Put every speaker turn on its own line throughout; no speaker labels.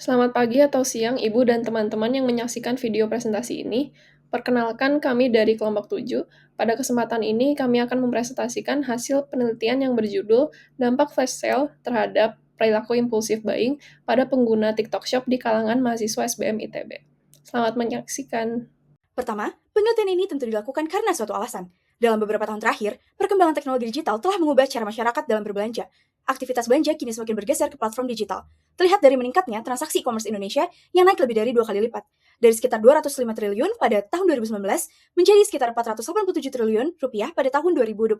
Selamat pagi atau siang, Ibu dan teman-teman yang menyaksikan video presentasi ini. Perkenalkan, kami dari kelompok 7. Pada kesempatan ini, kami akan mempresentasikan hasil penelitian yang berjudul Dampak Flash Sale terhadap perilaku impulsif buying pada pengguna TikTok Shop di kalangan mahasiswa SBM ITB. Selamat menyaksikan.
Pertama, penelitian ini tentu dilakukan karena suatu alasan. Dalam beberapa tahun terakhir, perkembangan teknologi digital telah mengubah cara masyarakat dalam berbelanja. Aktivitas belanja kini semakin bergeser ke platform digital. Terlihat dari meningkatnya transaksi e-commerce Indonesia yang naik lebih dari 2 kali lipat. Dari sekitar 205 triliun pada tahun 2019 menjadi sekitar 487 triliun rupiah pada tahun 2024.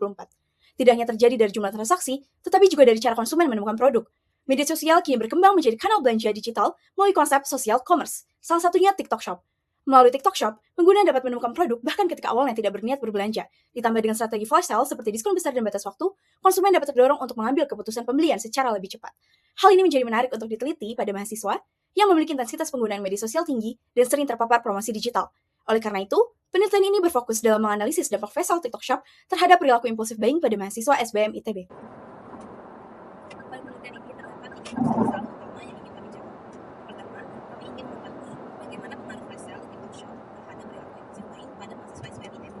Tidak hanya terjadi dari jumlah transaksi, tetapi juga dari cara konsumen menemukan produk. Media sosial kini berkembang menjadi kanal belanja digital melalui konsep social commerce, salah satunya TikTok Shop. Melalui TikTok Shop, pengguna dapat menemukan produk bahkan ketika awalnya tidak berniat berbelanja. Ditambah dengan strategi flash sale seperti diskon besar dan batas waktu, konsumen dapat terdorong untuk mengambil keputusan pembelian secara lebih cepat. Hal ini menjadi menarik untuk diteliti pada mahasiswa yang memiliki intensitas penggunaan media sosial tinggi dan sering terpapar promosi digital. Oleh karena itu, penelitian ini berfokus dalam menganalisis dampak flash sale TikTok Shop terhadap perilaku impulsif buying pada mahasiswa SBM ITB. Penelitian ini terdapat tiga masalah utama yang ingin kami jawab. Pertama, kami ingin mengetahui bagaimana pengaruh flash sale TikTok Shop terhadap perilaku impulsif buying pada mahasiswa SBM ITB.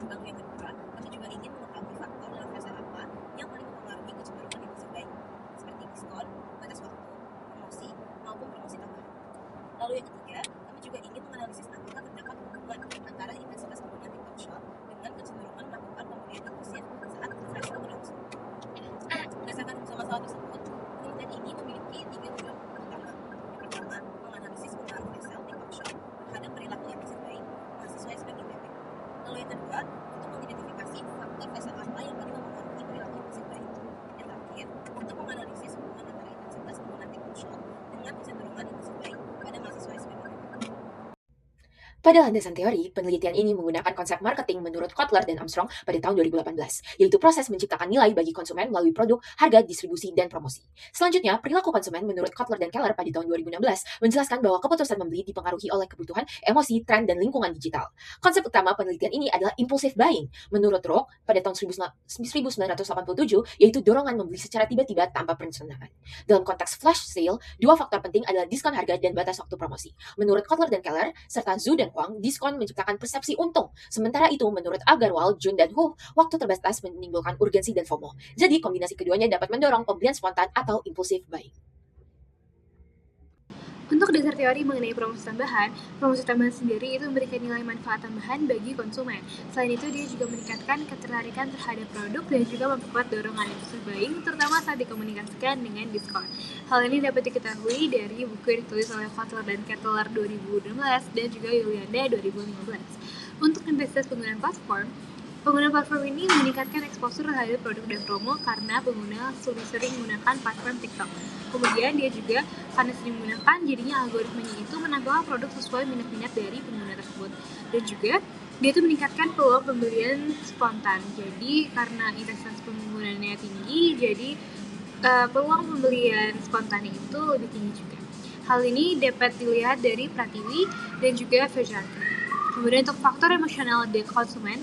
Lalu yang kedua, kami juga ingin mengetahui faktor dalam flash sale apa yang paling mempengaruhi kecenderungan impulsif buying, seperti diskon, batas waktu, promosi, maupun promosi tambahan. Lalu yang ketiga, kami juga ingin menganalisis apakah terdapat hubungan antara intensitas penggunaan TikTok Shop dengan kecenderungan melakukan pembelian impulsif saat flash sale berlangsung. Berdasarkan masalah tersebut, penelitian ini memiliki tiga tujuan utama. Yang pertama, menganalisis pengaruh flash sale TikTok Shop terhadap perilaku impulsif buying mahasiswa SBM ITB. Lalu yang kedua, untuk mengidentifikasi faktor flash sale apa yang paling mempengaruhi perilaku impulsif buying. Yang terakhir, untuk menganalisis hubungan antara intensitas penggunaan TikTok Shop dengan kecenderungan impulsif buying pada mahasiswa SBM ITB. Pada landasan teori, penelitian ini menggunakan konsep marketing menurut Kotler dan Armstrong pada tahun 2018, yaitu proses menciptakan nilai bagi konsumen melalui produk, harga, distribusi, dan promosi. Selanjutnya, perilaku konsumen menurut Kotler dan Keller pada tahun 2016 menjelaskan bahwa keputusan membeli dipengaruhi oleh kebutuhan, emosi, tren, dan lingkungan digital. Konsep utama penelitian ini adalah impulsive buying. Menurut Rock, pada tahun 1987, yaitu dorongan membeli secara tiba-tiba tanpa perencanaan. Dalam konteks flash sale, dua faktor penting adalah diskon harga dan batas waktu promosi. Menurut Kotler dan Keller, serta Zhu dan Huang, diskon menciptakan persepsi untung. Sementara itu, menurut Agarwal, Jun, dan Hu, waktu terbatas menimbulkan urgensi dan FOMO. Jadi, kombinasi keduanya dapat mendorong pembelian spontan atau impulsif buying. Untuk dasar teori mengenai promosi tambahan sendiri itu memberikan nilai manfaat tambahan bagi konsumen. Selain itu, dia juga meningkatkan ketertarikan terhadap produk dan juga memperkuat dorongan impulsif buying, terutama saat dikomunikasikan dengan diskon. Hal ini dapat diketahui dari buku yang ditulis oleh Kotler dan Kettler 2016 dan juga Yulianda 2015. Untuk intensitas penggunaan platform ini meningkatkan eksposur terhadap produk dan promo karena pengguna lebih sering menggunakan platform TikTok. Kemudian dia juga karena sering menggunakan, jadinya algoritmanya itu menambah produk sesuai minat-minat dari pengguna tersebut. Dan juga dia itu meningkatkan peluang pembelian spontan. Jadi karena intensitas penggunaannya tinggi, jadi peluang pembelian spontan itu lebih tinggi juga. Hal ini dapat dilihat dari Pratiwi dan juga Fejanti. Kemudian untuk faktor emosional dari konsumen,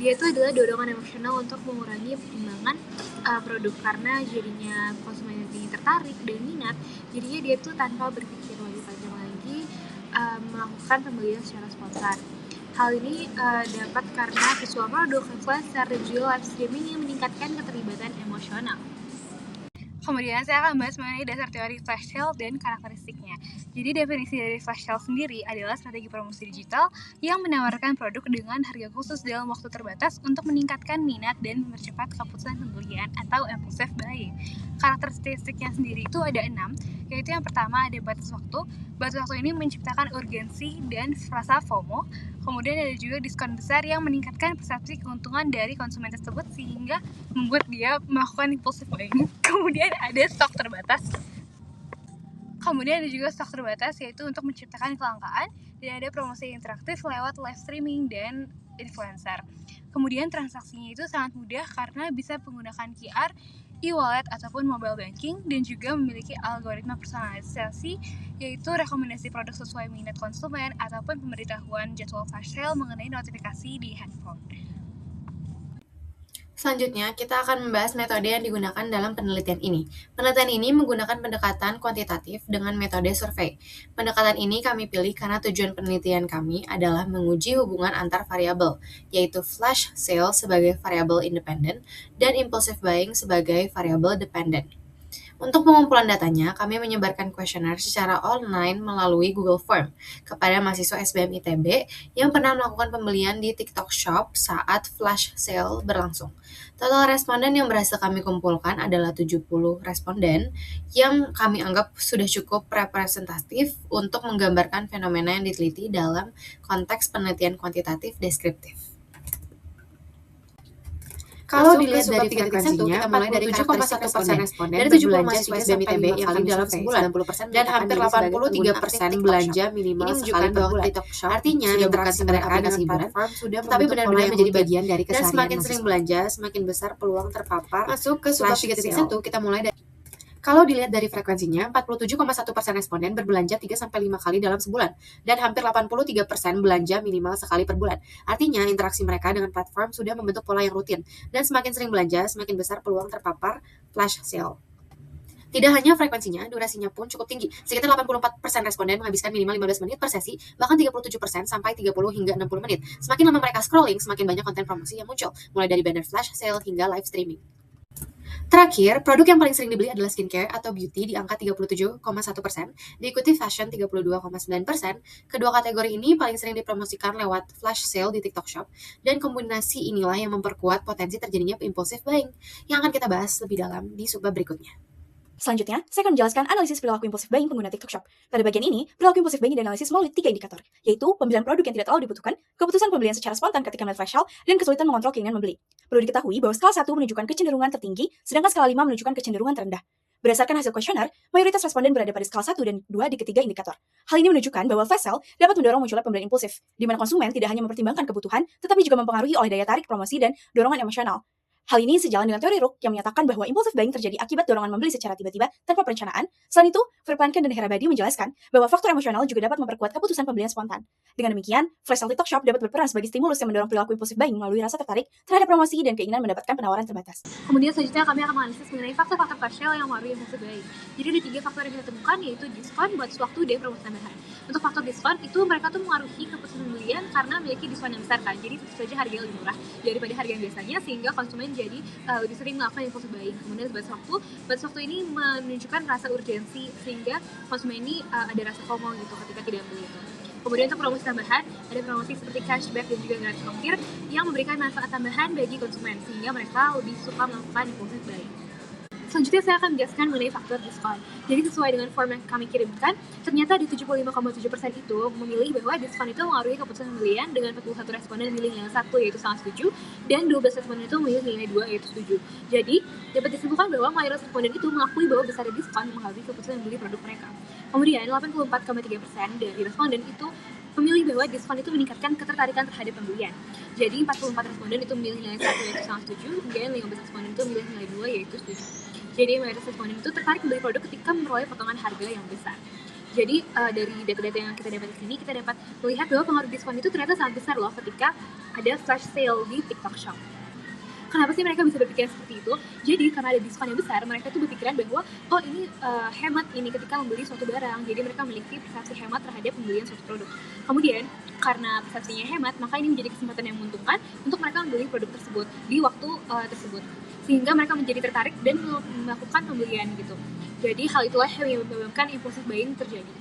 dia itu adalah dorongan emosional untuk mengurangi pertimbangan produk karena jadinya konsumen yang tertarik dan minat, jadinya dia tuh tanpa berpikir lebih panjang lagi melakukan pembelian secara spontan. Hal ini dapat karena visual produk, influencer, dan juga live streaming yang meningkatkan keterlibatan emosional. Kemudian saya akan bahas mengenai dasar teori flash sale dan karakteristiknya. Jadi definisi dari flash sale sendiri adalah strategi promosi digital yang menawarkan produk dengan harga khusus dalam waktu terbatas untuk meningkatkan minat dan mempercepat keputusan pembelian atau impulsive buying. Karakteristiknya sendiri itu ada 6, yaitu yang pertama ada batas waktu. Batas waktu ini menciptakan urgensi dan rasa FOMO. Kemudian ada juga diskon besar yang meningkatkan persepsi keuntungan dari konsumen tersebut sehingga membuat dia melakukan impulsif buying. Kemudian ada stok terbatas. Kemudian ada juga stok terbatas, yaitu untuk menciptakan kelangkaan, dan ada promosi interaktif lewat live streaming dan influencer. Kemudian transaksinya itu sangat mudah karena bisa menggunakan QR, e-wallet ataupun mobile banking, dan juga memiliki algoritma personalisasi, yaitu rekomendasi produk sesuai minat konsumen ataupun pemberitahuan jadwal flash sale mengenai notifikasi di handphone.
Selanjutnya, kita akan membahas metode yang digunakan dalam penelitian ini. Penelitian ini menggunakan pendekatan kuantitatif dengan metode survei. Pendekatan ini kami pilih karena tujuan penelitian kami adalah menguji hubungan antar variabel, yaitu flash sale sebagai variabel independen dan impulsive buying sebagai variabel dependent. Untuk pengumpulan datanya, kami menyebarkan kuesioner secara online melalui Google Form kepada mahasiswa SBM ITB yang pernah melakukan pembelian di TikTok Shop saat flash sale berlangsung. Total responden yang berhasil kami kumpulkan adalah 70 responden yang kami anggap sudah cukup representatif untuk menggambarkan fenomena yang diteliti dalam konteks penelitian kuantitatif deskriptif. Kalau dilihat dari frekuensinya, kita mulai dari 7,1% responden dari 70 mahasiswa SBM ITB yang kami dalam sebulan, dan hampir 83% belanja minimal sekali per bulan. Artinya, interaksi mereka dengan platform sudah tapi benar-benar menjadi bagian dari keseharian. Dan semakin sering belanja, semakin besar peluang terpapar. Masuk ke subbab 3.1, kita mulai dari kalau dilihat dari frekuensinya, 47,1% responden berbelanja 3-5 kali dalam sebulan, dan hampir 83% belanja minimal sekali per bulan. Artinya, interaksi mereka dengan platform sudah membentuk pola yang rutin, dan semakin sering belanja, semakin besar peluang terpapar flash sale. Tidak hanya frekuensinya, durasinya pun cukup tinggi. Sekitar 84% responden menghabiskan minimal 15 menit per sesi, bahkan 37% sampai 30 hingga 60 menit. Semakin lama mereka scrolling, semakin banyak konten promosi yang muncul, mulai dari banner flash sale hingga live streaming. Terakhir, produk yang paling sering dibeli adalah skincare atau beauty di angka 37,1%, diikuti fashion 32,9%. Kedua kategori ini paling sering dipromosikan lewat flash sale di TikTok Shop, dan kombinasi inilah yang memperkuat potensi terjadinya impulsive buying, yang akan kita bahas lebih dalam di subbab berikutnya.
Selanjutnya, saya akan menjelaskan analisis perilaku impulsif buying pengguna TikTok Shop. Pada bagian ini, perilaku impulsif buying dianalisis melalui 3 indikator, yaitu pembelian produk yang tidak terlalu dibutuhkan, keputusan pembelian secara spontan ketika melihat flash sale, dan kesulitan mengontrol keinginan membeli. Perlu diketahui bahwa skala 1 menunjukkan kecenderungan tertinggi, sedangkan skala 5 menunjukkan kecenderungan terendah. Berdasarkan hasil kuesioner, mayoritas responden berada pada skala 1 dan 2 di ketiga indikator. Hal ini menunjukkan bahwa flash sale dapat mendorong munculnya pembelian impulsif, di mana konsumen tidak hanya mempertimbangkan kebutuhan, tetapi juga mempengaruhi oleh daya tarik promosi dan dorongan emosional. Hal ini sejalan dengan teori Rook yang menyatakan bahwa impulsive buying terjadi akibat dorongan membeli secara tiba-tiba tanpa perencanaan. Selain itu, Verplanken dan Herabadi menjelaskan bahwa faktor emosional juga dapat memperkuat keputusan pembelian spontan. Dengan demikian, flash sale TikTok Shop dapat berperan sebagai stimulus yang mendorong perilaku impulsive buying melalui rasa tertarik terhadap promosi dan keinginan mendapatkan penawaran terbatas.
Kemudian selanjutnya kami akan menganalisis mengenai faktor-faktor flash sale yang mempengaruhi impulsive buying. Jadi ada 3 faktor yang kita temukan, yaitu diskon, batas waktu, dan promosi tambahan. Untuk faktor diskon, itu mereka tuh mengaruhi keputusan pembelian karena memiliki diskon yang besar kan. Jadi tentu saja harga yang lebih murah daripada harga yang biasanya, sehingga konsumen jadi lebih sering melakukan impulsive buying. Kemudian batas waktu ini menunjukkan rasa urgensi, sehingga konsumen ini ada rasa FOMO gitu ketika tidak beli itu. Kemudian untuk promosi tambahan, ada promosi seperti cashback dan juga gratis ongkir yang memberikan manfaat tambahan bagi konsumen, sehingga mereka lebih suka melakukan impulsive buying. Selanjutnya saya akan menjelaskan mengenai faktor diskon. Jadi sesuai dengan form yang kami kirimkan, ternyata di 75,7% itu memilih bahwa diskon itu mengaruhi keputusan pembelian, dengan 41 responden memilih nilai 1 yaitu sangat setuju, dan 12 responden itu memilih nilai 2 yaitu setuju. Jadi dapat disimpulkan bahwa mayoritas responden itu mengakui bahwa besarnya diskon mengaruhi keputusan membeli produk mereka. Kemudian 84,3% dari responden itu memilih bahwa diskon itu meningkatkan ketertarikan terhadap pembelian. Jadi 44 responden itu memilih nilai 1 yaitu sangat setuju, dan 15 responden itu memilih nilai 2 yaitu setuju. Jadi mayoritas responden itu tertarik membeli produk ketika memperoleh potongan harga yang besar. Jadi dari data-data yang kita dapat di sini, kita dapat melihat bahwa pengaruh diskon itu ternyata sangat besar loh ketika ada flash sale di TikTok Shop. Kenapa sih mereka bisa berpikiran seperti itu? Jadi karena ada diskon yang besar, mereka tuh berpikiran bahwa oh ini hemat ini ketika membeli suatu barang. Jadi mereka memiliki persepsi hemat terhadap pembelian suatu produk. Kemudian karena persepsinya hemat, maka ini menjadi kesempatan yang menguntungkan untuk mereka membeli produk tersebut di waktu tersebut, sehingga mereka menjadi tertarik dan melakukan pembelian gitu. Jadi hal itulah yang menyebabkan impulsive buying terjadi.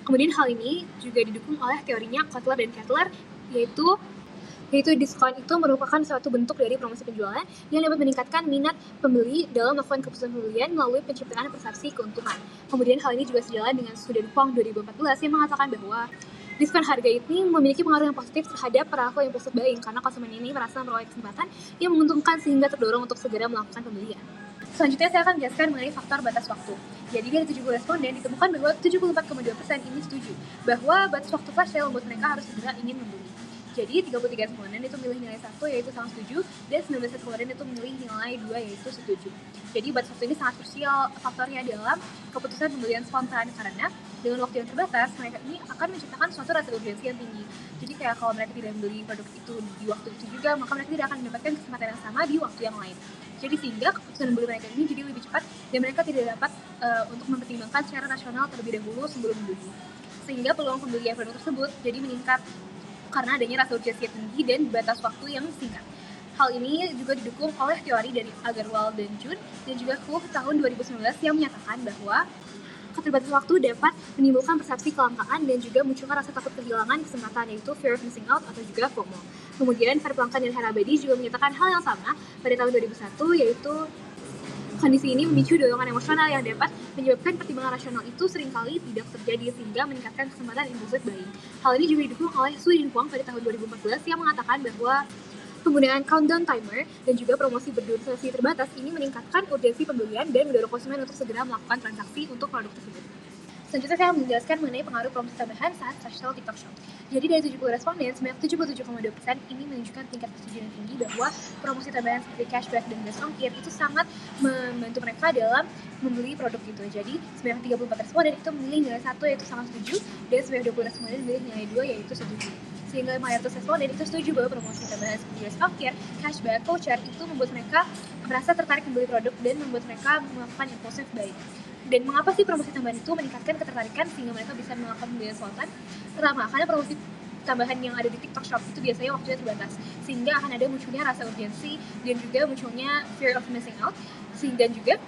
Kemudian hal ini juga didukung oleh teorinya Kotler dan Kettler, yaitu diskon itu merupakan suatu bentuk dari promosi penjualan yang dapat meningkatkan minat pembeli dalam melakukan keputusan pembelian melalui penciptaan persepsi keuntungan. Kemudian hal ini juga sejalan dengan studi Fong 2014 yang mengatakan bahwa diskon harga ini memiliki pengaruh yang positif terhadap perilaku impulsive buying karena konsumen ini merasa memperoleh kesempatan yang menguntungkan sehingga terdorong untuk segera melakukan pembelian. Selanjutnya saya akan menjelaskan mengenai faktor batas waktu. Jadi dari 70 responden ditemukan bahwa 74,2% ini setuju bahwa batas waktu flash sale membuat mereka harus segera ingin membeli. Jadi 33 responden itu milih nilai 1 yaitu sangat setuju, dan 19 responden itu milih nilai 2 yaitu setuju. Jadi batas waktu ini sangat krusial faktornya dalam keputusan pembelian spontan, karena dengan waktu yang terbatas, mereka ini akan menciptakan suatu rasa urgensi yang tinggi. Jadi kayak kalau mereka tidak membeli produk itu di waktu itu juga, maka mereka tidak akan mendapatkan kesempatan yang sama di waktu yang lain. Jadi sehingga keputusan membeli mereka ini jadi lebih cepat, dan mereka tidak dapat untuk mempertimbangkan secara rasional terlebih dahulu sebelum membeli. Sehingga peluang pembelian produk tersebut jadi meningkat karena adanya rasa urgensi yang tinggi dan batas waktu yang singkat. Hal ini juga didukung oleh teori dari Agarwal dan Jun dan juga Hu tahun 2019 yang menyatakan bahwa keterbatasan waktu dapat menimbulkan persepsi kelangkaan dan juga munculkan rasa takut kehilangan kesempatan, yaitu fear of missing out atau juga FOMO. Kemudian Verplanken dan Harabedi juga menyatakan hal yang sama pada tahun 2001, yaitu kondisi ini memicu dorongan emosional yang dapat menyebabkan pertimbangan rasional itu seringkali tidak terjadi sehingga meningkatkan kesempatan impulsif buying. Hal ini juga didukung oleh Su Din Huang pada tahun 2014 yang mengatakan bahwa penggunaan countdown timer dan juga promosi berdurasi terbatas ini meningkatkan urgensi pembelian dan mendorong konsumen untuk segera melakukan transaksi untuk produk tersebut. Selanjutnya saya menjelaskan mengenai pengaruh promosi tambahan saat flash sale TikTok Shop. Jadi dari 70 responden, sebanyak 77,2% ini menunjukkan tingkat persetujuan yang tinggi bahwa promosi tambahan seperti cashback dan gas ongkir itu sangat membantu mereka dalam membeli produk itu. Jadi sebanyak 34 responden itu memilih nilai 1 yaitu sangat setuju, dan sebanyak 20 responden memilih nilai 2 yaitu setuju. Sehingga mayoritas responden itu setuju bahwa promosi tambahan seperti gas ongkir, cashback, voucher itu membuat mereka merasa tertarik membeli produk dan membuat mereka melakukan impulsive buying. Dan mengapa sih promosi tambahan itu meningkatkan ketertarikan sehingga mereka bisa melakukan pembelian spontan? Pertama, karena promosi tambahan yang ada di TikTok Shop itu biasanya waktunya terbatas, sehingga akan ada munculnya rasa urgensi dan juga munculnya fear of missing out. Dan juga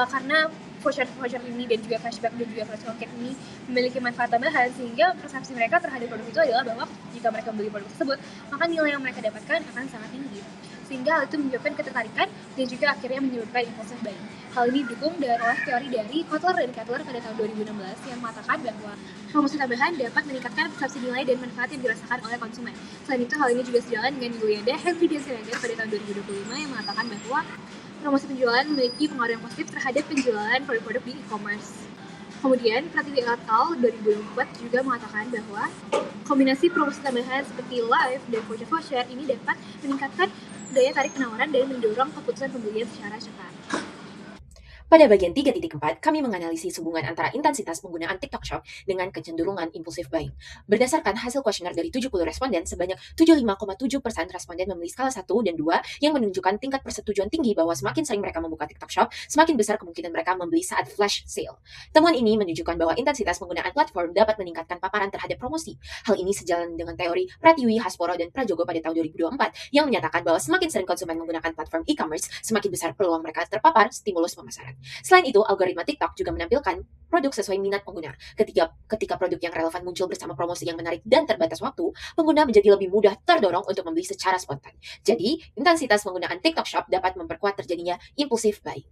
karena voucher ini dan juga cashback dan juga flash ongkir ini memiliki manfaat tambahan, sehingga persepsi mereka terhadap produk itu adalah bahwa jika mereka membeli produk tersebut, maka nilai yang mereka dapatkan akan sangat tinggi, sehingga hal itu menyebabkan ketertarikan dan juga akhirnya menyebabkan impulsive buying. Hal ini didukung oleh teori dari Kotler dan Kettler pada tahun 2016 yang mengatakan bahwa promosi tambahan dapat meningkatkan persepsi nilai dan manfaat yang dirasakan oleh konsumen. Selain itu, hal ini juga sejalan dengan Yulianda, Henry dan Sinaga pada tahun 2025 yang mengatakan bahwa promosi penjualan memiliki pengaruh yang positif terhadap penjualan produk-produk di e-commerce. Kemudian, Pratiwi et al. 2004 juga mengatakan bahwa kombinasi promosi tambahan seperti live dan voucher ini dapat meningkatkan daya tarik penawaran dan mendorong keputusan pembelian secara cepat.
Pada bagian 3.4, kami menganalisis hubungan antara intensitas penggunaan TikTok Shop dengan kecenderungan impulsif buying. Berdasarkan hasil kuesioner dari 70 responden, sebanyak 75,7% responden memilih skala 1 dan 2 yang menunjukkan tingkat persetujuan tinggi bahwa semakin sering mereka membuka TikTok Shop, semakin besar kemungkinan mereka membeli saat flash sale. Temuan ini menunjukkan bahwa intensitas penggunaan platform dapat meningkatkan paparan terhadap promosi. Hal ini sejalan dengan teori Pratiwi, Hasporo, dan Prajogo pada tahun 2024 yang menyatakan bahwa semakin sering konsumen menggunakan platform e-commerce, semakin besar peluang mereka terpapar stimulus pemasaran. Selain itu, algoritma TikTok juga menampilkan produk sesuai minat pengguna. Ketika produk yang relevan muncul bersama promosi yang menarik dan terbatas waktu, pengguna menjadi lebih mudah terdorong untuk membeli secara spontan. Jadi, intensitas penggunaan TikTok Shop dapat memperkuat terjadinya impulsif buying.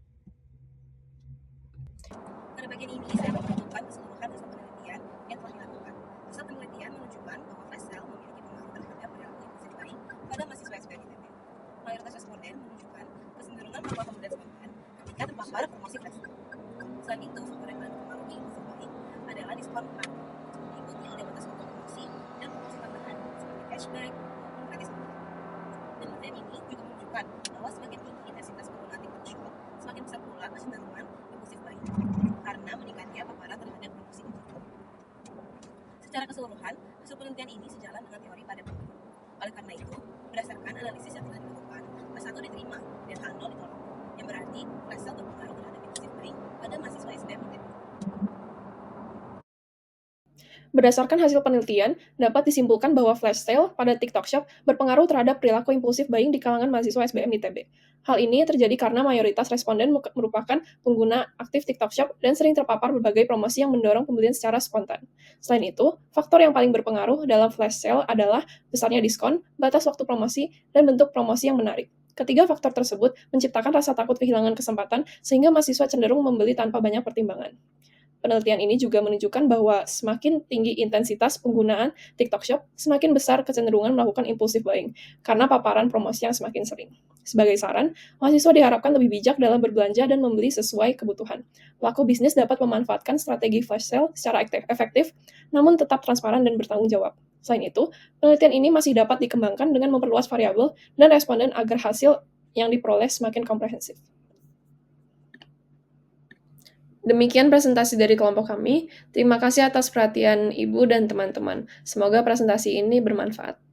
Pada bagian ini, saya menunjukkan keseluruhan hasil penelitian yang telah dilakukan. Hasil penelitian menunjukkan bahwa flash sale memiliki pengaruh terhadap perilaku impulsif buying pada mahasiswa SPM ITB. Mayoritas responden menunjukkan kecenderungan melakukan pembelian spontan ketika terpapar promosi flash sale. Selain itu, faktor yang paling mempengaruhi impulsif buying adalah diskon murah, diikuti oleh batas waktu promosi dan promosi tambahan seperti cashback maupun gratis promo. Penelitian ini juga menunjukkan bahwa semakin tinggi intensitas penggunaan TikTok Shop, semakin besar pula kecenderungan impulsif buying karena meningkatnya paparan terhadap promosi itu. Secara keseluruhan, hasil penelitian ini sejalan dengan teori pada pengguna. Oleh karena itu, berdasarkan analisis yang telah dilakukan, H1 diterima dan H0 ditolak, yang berarti flash sale berpengaruh terhadap impulsif buying pada mahasiswa SBM ITB.
Berdasarkan hasil penelitian, dapat disimpulkan bahwa flash sale pada TikTok Shop berpengaruh terhadap perilaku impulsif buying di kalangan mahasiswa SBM ITB. Hal ini terjadi karena mayoritas responden merupakan pengguna aktif TikTok Shop dan sering terpapar berbagai promosi yang mendorong pembelian secara spontan. Selain itu, faktor yang paling berpengaruh dalam flash sale adalah besarnya diskon, batas waktu promosi, dan bentuk promosi yang menarik. Ketiga faktor tersebut menciptakan rasa takut kehilangan kesempatan sehingga mahasiswa cenderung membeli tanpa banyak pertimbangan. Penelitian ini juga menunjukkan bahwa semakin tinggi intensitas penggunaan TikTok Shop, semakin besar kecenderungan melakukan impulsive buying, karena paparan promosi yang semakin sering. Sebagai saran, mahasiswa diharapkan lebih bijak dalam berbelanja dan membeli sesuai kebutuhan. Pelaku bisnis dapat memanfaatkan strategi flash sale secara efektif, namun tetap transparan dan bertanggung jawab. Selain itu, penelitian ini masih dapat dikembangkan dengan memperluas variabel dan responden agar hasil yang diperoleh semakin komprehensif. Demikian presentasi dari kelompok kami. Terima kasih atas perhatian Ibu dan teman-teman. Semoga presentasi ini bermanfaat.